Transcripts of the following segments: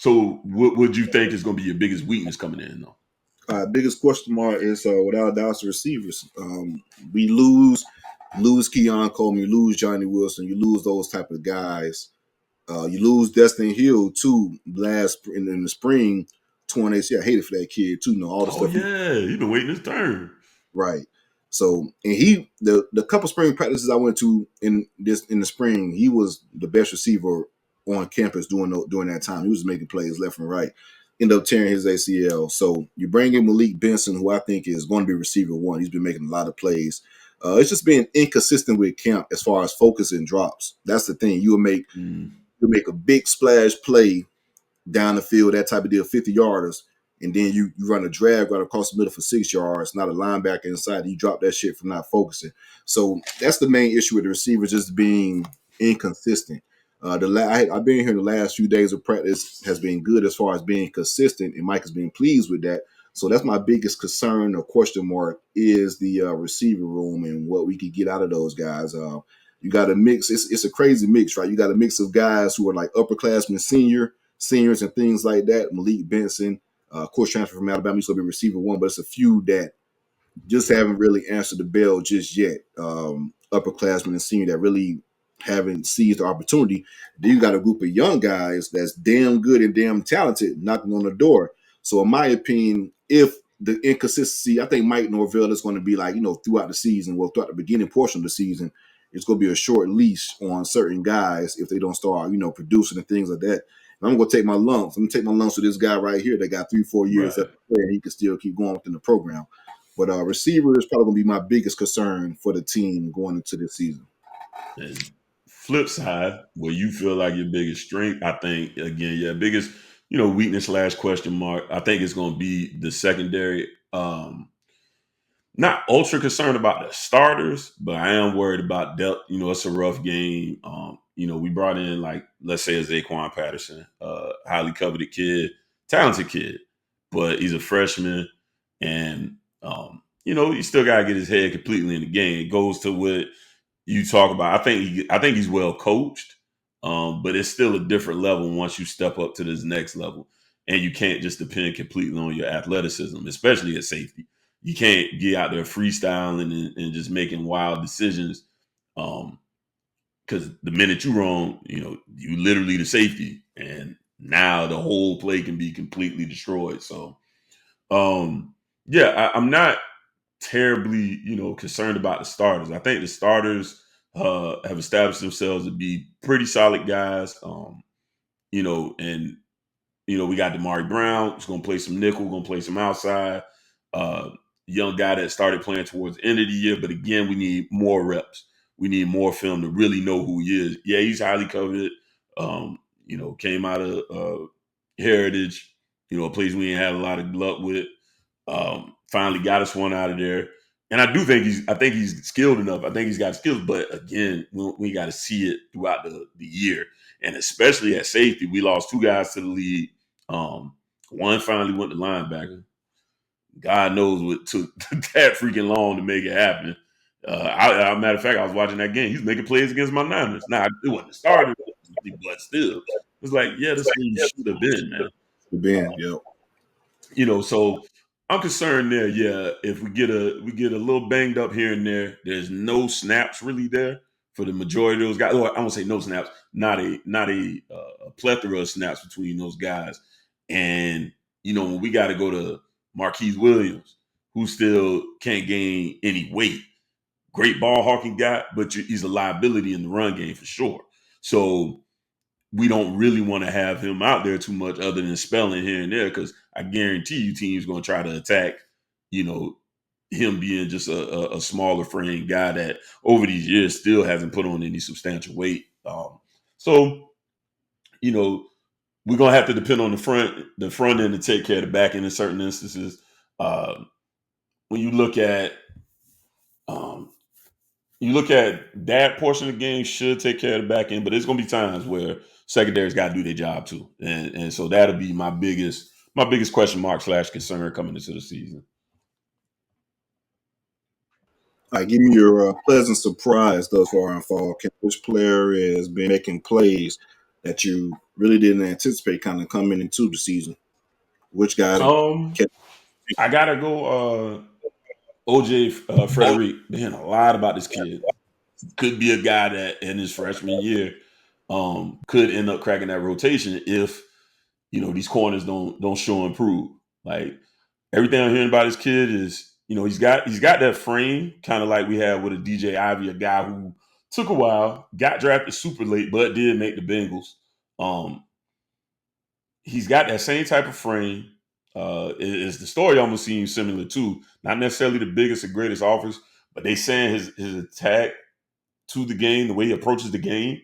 So what would you think is going to be your biggest weakness coming in, though? Biggest question mark is without a doubt the receivers. We lose Keon Coleman, you lose Johnny Wilson, you lose those type of guys. You lose Destin Hill too last in the spring. 20. I hated for that kid too. All the Oh stuff yeah, he's been waiting his turn. right. So and the couple spring practices I went to in the spring, he was the best receiver on campus during that time. He was making plays left and right. Ended up tearing his ACL. So you bring in Malik Benson, who I think is going to be receiver one. He's been making a lot of plays. It's just being inconsistent with camp as far as focus and drops. That's the thing. You'll make a big splash play down the field, that type of deal, 50 yarders, and then you run a drag right across the middle for 6 yards, not a linebacker inside. You drop that shit from not focusing. So that's the main issue with the receivers, just being inconsistent. I've been here the last few days of practice has been good as far as being consistent, and Mike has been pleased with that. So that's my biggest concern or question mark is the receiver room and what we could get out of those guys. You got a mix. It's a crazy mix, right? You got a mix of guys who are like upperclassmen, seniors and things like that. Malik Benson, of course, transfer from Alabama, he's going to be receiver one, but it's a few that just haven't really answered the bell just yet. Upperclassmen and senior that really haven't seized the opportunity. Then you got a group of young guys that's damn good and damn talented knocking on the door. So in my opinion, if the inconsistency, I think Mike Norvell is going to be like, throughout the season, well, throughout the beginning portion of the season, it's going to be a short leash on certain guys if they don't start, producing and things like that. And I'm going to take my lumps. I'm going to take my lumps with this guy right here that got 3-4 years Right. left to play, and he can still keep going within the program. But receiver is probably going to be my biggest concern for the team going into this season. And flip side, where you feel like your biggest strength, I think again, biggest weakness / question mark. I think it's going to be the secondary. Not ultra concerned about the starters, but I am worried about depth. It's a rough game. We brought in like let's say a Zaquan Patterson, highly coveted kid, talented kid, but he's a freshman, and he still got to get his head completely in the game. It goes to what you talk about. I think he's well coached, but it's still a different level once you step up to this next level, and you can't just depend completely on your athleticism, especially at safety. You can't get out there freestyling and just making wild decisions. Because the minute you wrong, you literally the safety, and now the whole play can be completely destroyed. So, I'm not terribly, concerned about the starters. I think the starters have established themselves to be pretty solid guys. And we got Damari Brown, who's going to play some nickel, going to play some outside. Uh, Young guy that started playing towards the end of the year, but again, we need more reps. We need more film to really know who he is. Yeah, he's highly coveted. Came out of Heritage, a place we ain't had a lot of luck with. Finally got us one out of there. And I think he's skilled enough. I think he's got skills, but again, we got to see it throughout the year. And especially at safety, we lost 2 guys to the league. One finally went to linebacker. God knows what took that freaking long to make it happen. Matter of fact, I was watching that game. He's making plays against my Niners. Now, it wasn't the starter, but still. It's like, yeah, this is where you should have been, man. Ben, yeah. So I'm concerned there. Yeah, if we get a little banged up here and there, there's no snaps really there for the majority of those guys. Or I won't say no snaps, not a plethora of snaps between those guys. And when we got to go to Marquise Williams, who still can't gain any weight, great ball hawking guy, but he's a liability in the run game for sure. So we don't really want to have him out there too much other than spelling here and there, because I guarantee you teams going to try to attack, him being just a smaller frame guy that over these years still hasn't put on any substantial weight. So, we're going to have to depend on the front end to take care of the back end in certain instances. When you look at that portion of the game should take care of the back end, but there's going to be times where secondary's got to do their job too, and so that'll be my biggest question mark / concern coming into the season. All right, give me your pleasant surprise thus far in fall camp. Which player has been making plays that you really didn't anticipate kind of coming into the season. Which guy Um, kept I gotta go. OJ Frederick. Man, a lot about this kid. Could be a guy that in his freshman year could end up cracking that rotation if these corners don't show and prove. Like everything I'm hearing about this kid is he's got that frame kind of like we had with a DJ Ivy, a guy who took a while, got drafted super late, but did make the Bengals. Um, he's got that same type of frame. Is the story almost seems similar too? Not necessarily the biggest or greatest offers, but they saying his attack to the game, the way he approaches the game,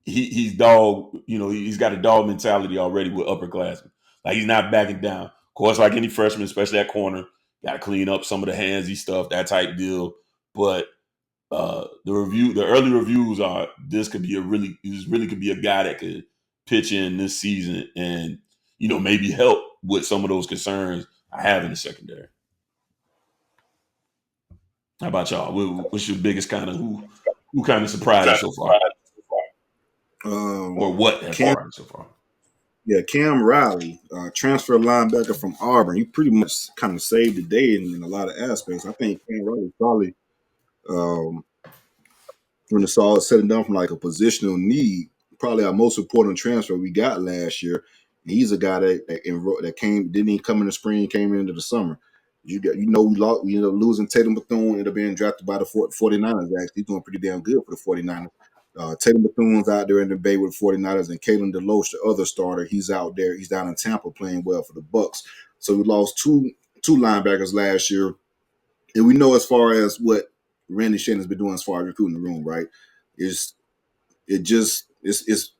he's dog. He's got a dog mentality already with upperclassmen. Like he's not backing down. Of course, like any freshman, especially at corner, got to clean up some of the handsy stuff, that type deal. But the early reviews are this really could be a guy that could pitch in this season and maybe help with some of those concerns I have in the secondary. How about y'all? What's your biggest kind of who kind of surprised you so far, or what has Cam, surprised you so far? Cam Riley, transfer linebacker from Auburn. He pretty much kind of saved the day in a lot of aspects. I think Cam Riley probably um, when it's all said and done from like a positional need, probably our most important transfer we got last year. He's a guy that came didn't even come in the spring, came into the summer. We lost, losing Tatum Bethune, ended up being drafted by the 49ers. Actually, he's doing pretty damn good for the 49ers. Tatum Bethune's out there in the Bay with the 49ers, and Kalen DeLoach, the other starter, he's out there. He's down in Tampa playing well for the Bucks. So we lost two linebackers last year. And we know as far as what Randy Shannon's been doing as far as recruiting the room, right? Is it's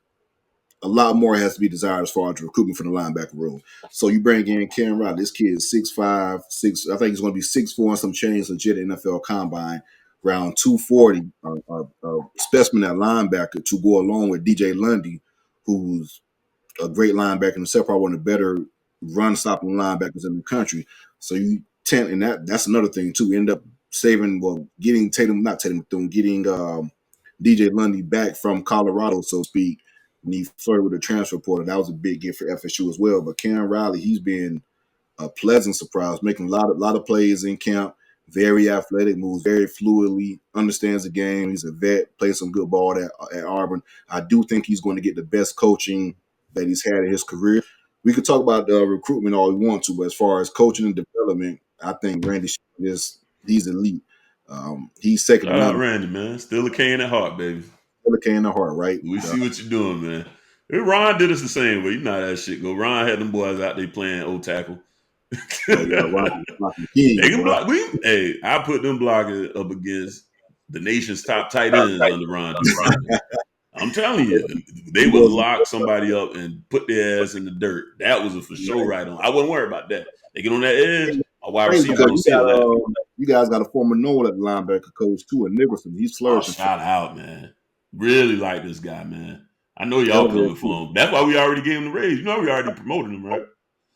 a lot more has to be desired as far as recruitment for the linebacker room. So you bring in Cam Riley. This kid is 6'5", 6. I think he's going to be 6'4" and some change legit NFL combine, around 240. Specimen at linebacker to go along with DJ Lundy, who's a great linebacker himself, probably one of the better run stopping linebackers in the country. So you tend, and that's another thing too. We end up getting not Tatum Bethune, getting DJ Lundy back from Colorado, so to speak. And he flirted with the transfer portal. That was a big gift for FSU as well. But Cam Riley, he's been a pleasant surprise, making a lot of plays in camp. Very athletic, moves very fluidly, understands the game. He's a vet, plays some good ball at Auburn. I do think he's going to get the best coaching that he's had in his career. We could talk about the recruitment all we want to, but as far as coaching and development, I think Randy he's elite. He's second to Shout out none. Randy, man. Still a K in the heart, baby. Still in the heart, right? We see what you're doing, man. Hey, Ron did us the same way. You know how that shit go. Ron had them boys out there playing old tackle. Oh yeah, Ron They King, can boy. block. I put them blockers up against the nation's top tight ends under Ron Dukes, man. I'm telling you, they Them would boys, lock somebody up and put their ass in the dirt. That was a for sure right on. I wouldn't worry about that. They get on that edge, a wide crazy receiver because gonna seal that. you guys got a former Nolan linebacker coach too, and Nicholson. He's Oh, flourishing. shout out, man. Really like this guy, man. I know y'all Elder, coming for him. That's why we already gave him the raise. We already promoted him, right?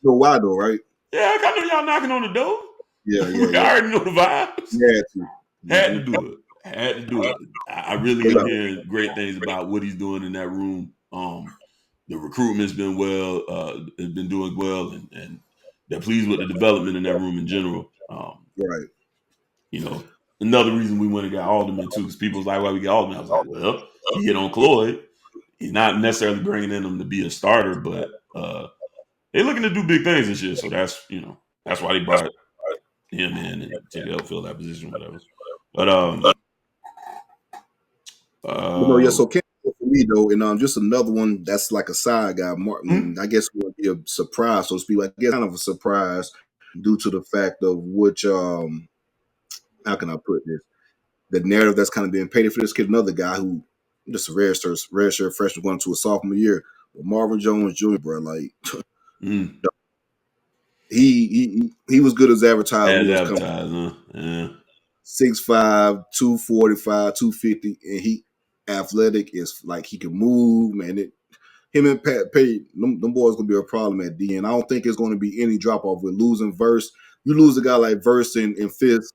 so why though, right? Yeah, I know y'all knocking on the door. Yeah, yeah, We yeah. already know the vibes. Yeah, too. Had to Mm-hmm. do it. Had to do it. I really But am no, hearing great things about what he's doing in that room. The recruitment's been well, it's been doing well, and they're pleased with the development in that room in general. right. You know, another reason we went and got Alderman too, because people was like, "Why we get Alderman?" I was like, "Well, he hit on Cloyd. He's not necessarily bringing in him to be a starter, but they're looking to do big things this year. So that's why they brought him in and to help fill that position, whatever." But But no, yeah. uh, So Cam, for me though, and just another one that's like a side guy. Martin, I guess would be a surprise, so to speak. I guess kind of a surprise due to the fact of which how can I put this? The narrative that's kind of being painted for this kid. Another guy who just a rare shirt freshman going to a sophomore year. But Marvin Jones Jr., bro, like mm, he was good as advertised when as he was coming. advertised, huh? Yeah. 6'5", 245, 250, and he athletic is like he can move, man. Him and Pat Pay, them boys gonna be a problem at D. And I don't think it's gonna be any drop off with losing Verse. You lose a guy like Verse and Fifth,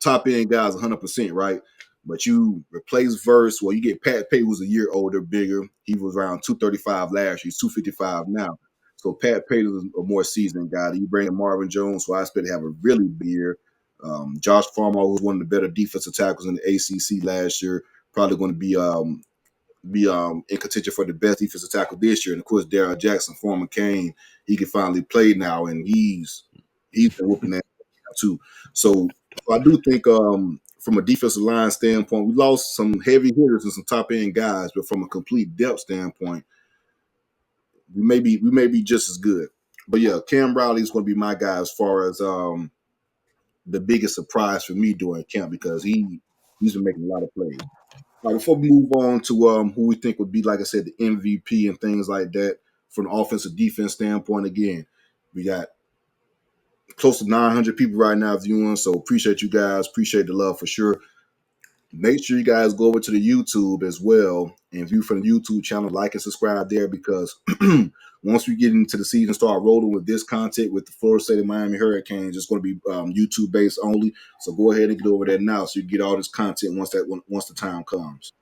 top end guys 100%, right? But you replace Verse, well, you get Pat Pay, who's a year older, bigger. He was around 235 last year. He's 255 now. So Pat Pay is a more seasoned guy. You bring in Marvin Jones, who I expect to have a really big year. Josh Farmer, who's one of the better defensive tackles in the ACC last year, probably going to be in contention for the best defensive tackle this year. And of course, Darrell Jackson, former Kane, he can finally play now, and he's been whooping that too. So I do think from a defensive line standpoint, we lost some heavy hitters and some top end guys, but from a complete depth standpoint, we may be just as good. But yeah, Cam Riley is going to be my guy as far as the biggest surprise for me during camp because he's been making a lot of plays. Before we move on to who we think would be, like I said, the MVP and things like that from an offensive defense standpoint, again, we got close to 900 people right now viewing. So appreciate you guys. Appreciate the love for sure. Make sure you guys go over to the YouTube as well and view from the YouTube channel, like and subscribe there because once we get into the season, start rolling with this content with the Florida State and Miami Hurricanes, it's going to be YouTube based only. So go ahead and get over there now so you get all this content once the time comes.